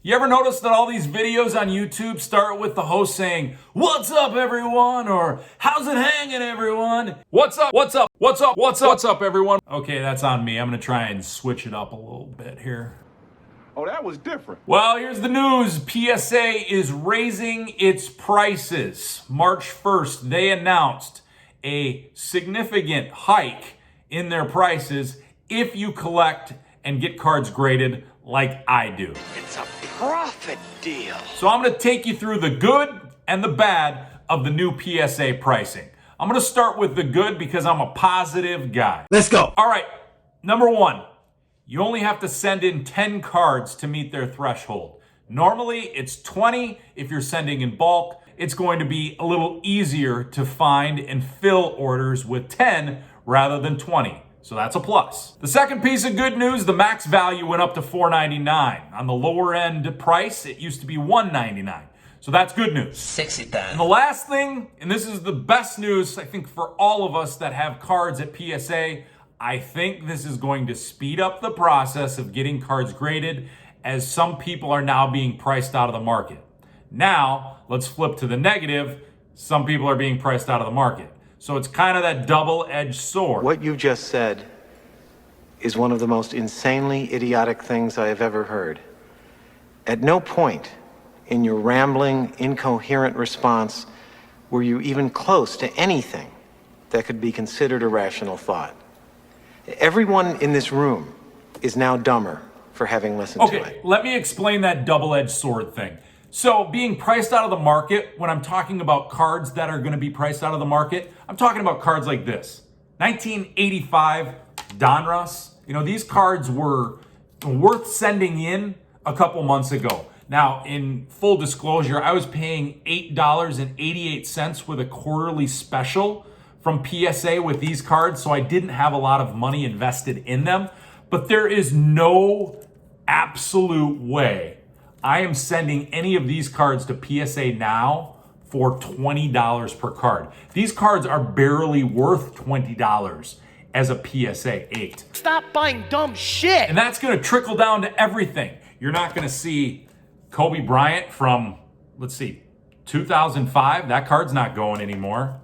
You ever notice that all these videos on YouTube start with the host saying, "What's up, everyone?" or "How's it hanging, everyone?" What's up, what's up, what's up, what's up, what's up, everyone? Okay, that's on me. I'm gonna try and switch it up a little bit here. Oh, that was different. Well, here's the news. PSA is raising its prices. March 1st, they announced a significant hike in their prices if you collect and get cards graded like I do. It's a profit deal. So I'm going to take you through the good and the bad of the new PSA pricing. I'm going to start with the good because I'm a positive guy. Let's go. All right, number one, you only have to send in 10 cards to meet their threshold. Normally, it's 20. If you're sending in bulk, it's going to be a little easier to find and fill orders with 10 rather than 20. So that's a plus. The second piece of good news, the max value went up to $4.99. On the lower end price, it used to be $1.99. So that's good news. Sexy time. And the last thing, and this is the best news, I think, for all of us that have cards at PSA, I think this is going to speed up the process of getting cards graded, as some people are now being priced out of the market. Now, let's flip to the negative. Some people are being priced out of the market. So it's kind of that double-edged sword. What you just said is one of the most insanely idiotic things I have ever heard. At no point in your rambling, incoherent response were you even close to anything that could be considered a rational thought. Everyone in this room is now dumber for having listened to it. Okay, let me explain that double-edged sword thing. So being priced out of the market, when I'm talking about cards that are going to be priced out of the market, I'm talking about cards like this. 1985 Donruss. You know, these cards were worth sending in a couple months ago. Now, in full disclosure, I was paying $8.88 with a quarterly special from PSA with these cards, so I didn't have a lot of money invested in them. But there is no absolute way I am sending any of these cards to PSA now for $20 per card. These cards are barely worth $20 as a PSA 8. Stop buying dumb shit. And that's going to trickle down to everything. You're not going to see Kobe Bryant from, let's see, 2005. That card's not going anymore.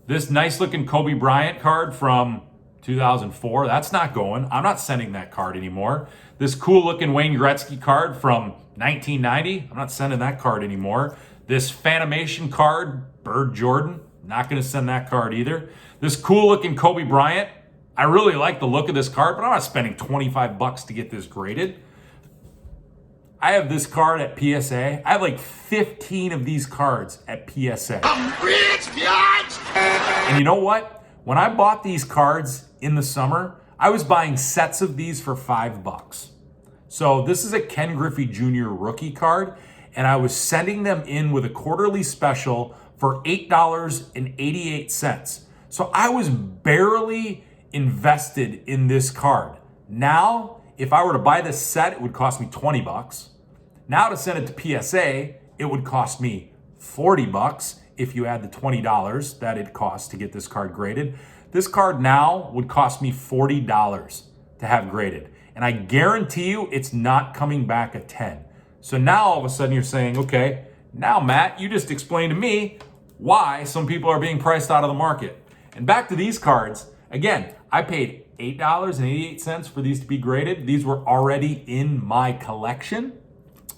This nice looking Kobe Bryant card from 2004, that's not going. I'm not sending that card anymore. This cool looking Wayne Gretzky card from 1990, I'm not sending that card anymore. This Fanimation card, Bird Jordan, not going to send that card either. This cool looking Kobe Bryant, I really like the look of this card, but I'm not spending 25 bucks to get this graded. I have this card at PSA. I have like 15 of these cards at PSA. I'm rich, bitch! And you know what? When I bought these cards in the summer, I was buying sets of these for $5. So this is a Ken Griffey Jr. rookie card, and I was sending them in with a quarterly special for $8.88. So I was barely invested in this card. Now, if I were to buy this set, it would cost me $20. Now to send it to PSA, it would cost me $40 if you add the $20 that it costs to get this card graded. This card now would cost me $40 to have graded. And I guarantee you it's not coming back at 10. So now all of a sudden you're saying, okay, now Matt, you just explained to me why some people are being priced out of the market. And back to these cards, again, I paid $8.88 for these to be graded. These were already in my collection,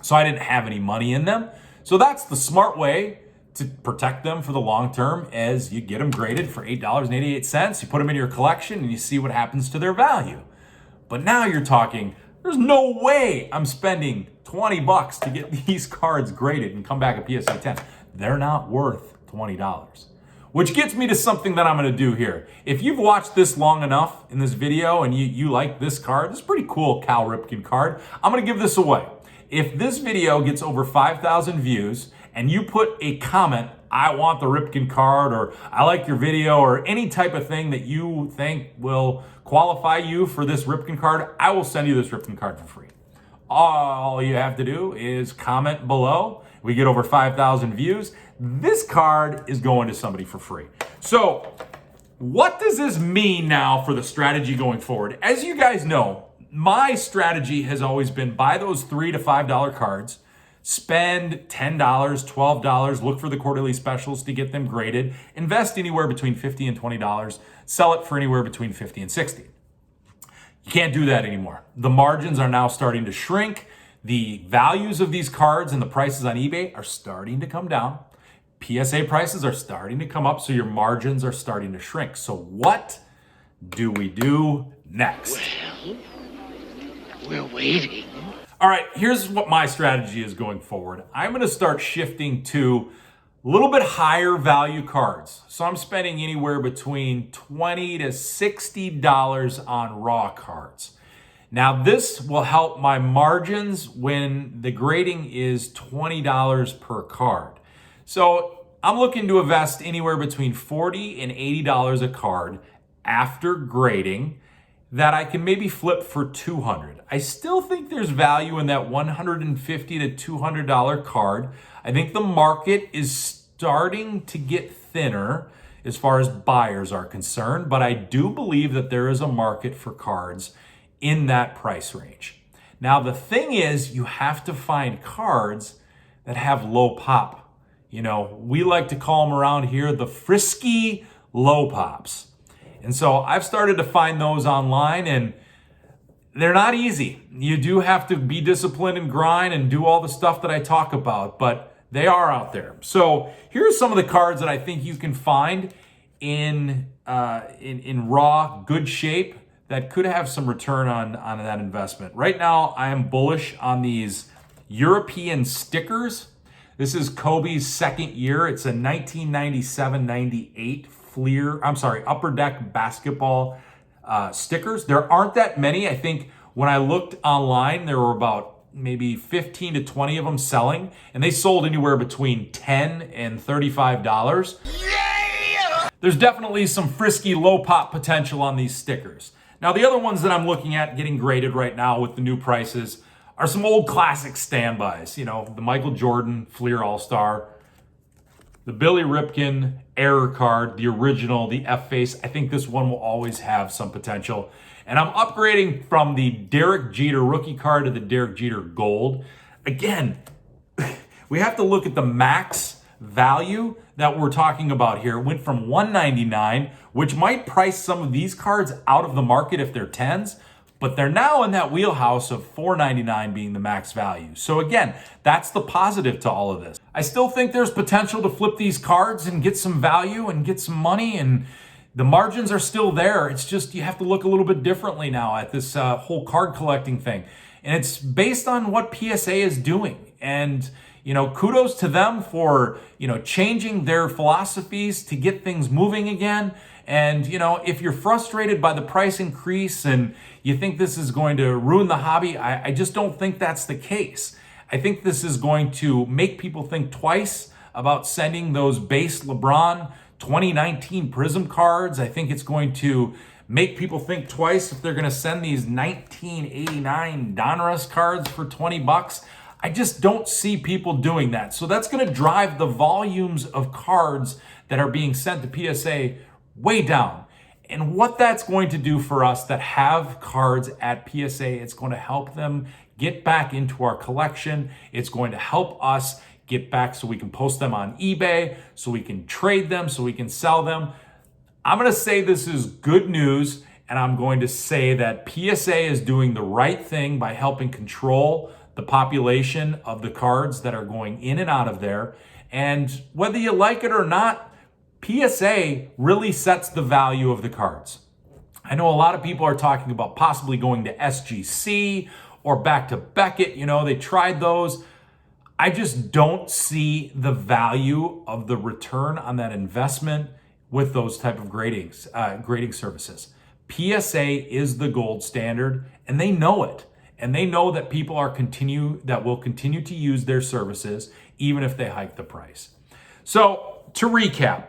so I didn't have any money in them. So that's the smart way to protect them for the long term, as you get them graded for $8.88. You put them in your collection and you see what happens to their value. But now you're talking, there's no way I'm spending 20 bucks to get these cards graded and come back at PSA 10. They're not worth $20. Which gets me to something that I'm going to do here. If you've watched this long enough in this video and you like this card, this is a pretty cool Cal Ripken card, I'm going to give this away. If this video gets over 5,000 views and you put a comment, "I want the Ripken card," or "I like your video," or any type of thing that you think will qualify you for this Ripken card, I will send you this Ripken card for free. All you have to do is comment below. We get over 5,000 views. This card is going to somebody for free. So what does this mean now for the strategy going forward? As you guys know, my strategy has always been buy those $3 to $5 cards, spend $10, $12, look for the quarterly specials to get them graded, invest anywhere between $50 and $20, sell it for anywhere between $50 and $60. You can't do that anymore. The margins are now starting to shrink. The values of these cards and the prices on eBay are starting to come down. PSA prices are starting to come up, so your margins are starting to shrink. So what do we do next? Well, we're waiting. All right, here's what my strategy is going forward. I'm going to start shifting to a little bit higher value cards. So I'm spending anywhere between $20 to $60 on raw cards. Now this will help my margins when the grading is $20 per card. So I'm looking to invest anywhere between $40 and $80 a card after grading that I can maybe flip for $200. I still think there's value in that $150 to $200 card. I think the market is starting to get thinner as far as buyers are concerned, but I do believe that there is a market for cards in that price range. Now, the thing is, you have to find cards that have low pop. You know, we like to call them around here the frisky low pops. And so I've started to find those online, and they're not easy. You do have to be disciplined and grind and do all the stuff that I talk about, but they are out there. So here's some of the cards that I think you can find in raw, good shape that could have some return on that investment. Right now, I am bullish on these European stickers. This is Kobe's second year. It's a 1997-98 Upper Deck basketball stickers. There aren't that many. I think when I looked online, there were about maybe 15 to 20 of them selling, and they sold anywhere between $10 and $35. Yeah! There's definitely some frisky low pop potential on these stickers. Now, the other ones that I'm looking at getting graded right now with the new prices are some old classic standbys. You know, the Michael Jordan Fleer All-Star, the Billy Ripken Error card, the original, the F-Face. I think this one will always have some potential. And I'm upgrading from the Derek Jeter rookie card to the Derek Jeter Gold. Again, we have to look at the max value that we're talking about here. It went from $199, which might price some of these cards out of the market if they're 10s, but they're now in that wheelhouse of $499 being the max value. So again, that's the positive to all of this. I still think there's potential to flip these cards and get some value and get some money, and the margins are still there. It's just you have to look a little bit differently now at this whole card collecting thing. And it's based on what PSA is doing. And you know, kudos to them for, you know, changing their philosophies to get things moving again. And, you know, if you're frustrated by the price increase and you think this is going to ruin the hobby, I just don't think that's the case. I think this is going to make people think twice about sending those base LeBron 2019 Prism cards. I think it's going to make people think twice if they're going to send these 1989 Donruss cards for $20. I just don't see people doing that. So that's going to drive the volumes of cards that are being sent to PSA way down. And what that's going to do for us that have cards at PSA, it's going to help them get back into our collection. It's going to help us get back so we can post them on eBay, so we can trade them, so we can sell them. I'm going to say this is good news, and I'm going to say that PSA is doing the right thing by helping control the population of the cards that are going in and out of there. And whether you like it or not, PSA really sets the value of the cards. I know a lot of people are talking about possibly going to SGC or back to Beckett. You know, they tried those. I just don't see the value of the return on that investment with those type of grading services. PSA is the gold standard, and they know it. And they know that people will continue to use their services even if they hike the price. So to recap,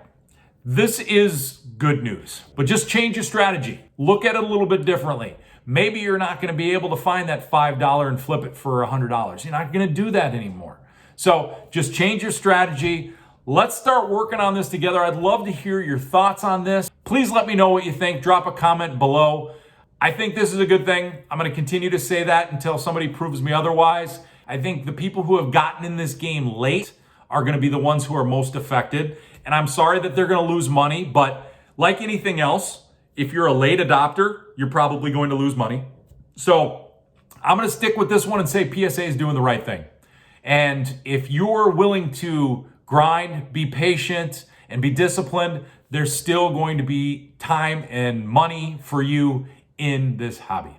this is good news, but just change your strategy. Look at it a little bit differently. Maybe you're not going to be able to find that $5 and flip it for $100. You're not going to do that anymore. So just change your strategy. Let's start working on this together. I'd love to hear your thoughts on this. Please let me know what you think. Drop a comment below. I think this is a good thing. I'm going to continue to say that until somebody proves me otherwise. I think the people who have gotten in this game late are going to be the ones who are most affected. And I'm sorry that they're going to lose money, but like anything else, if you're a late adopter, you're probably going to lose money. So I'm going to stick with this one and say PSA is doing the right thing. And if you're willing to grind, be patient, and be disciplined, there's still going to be time and money for you in this hobby.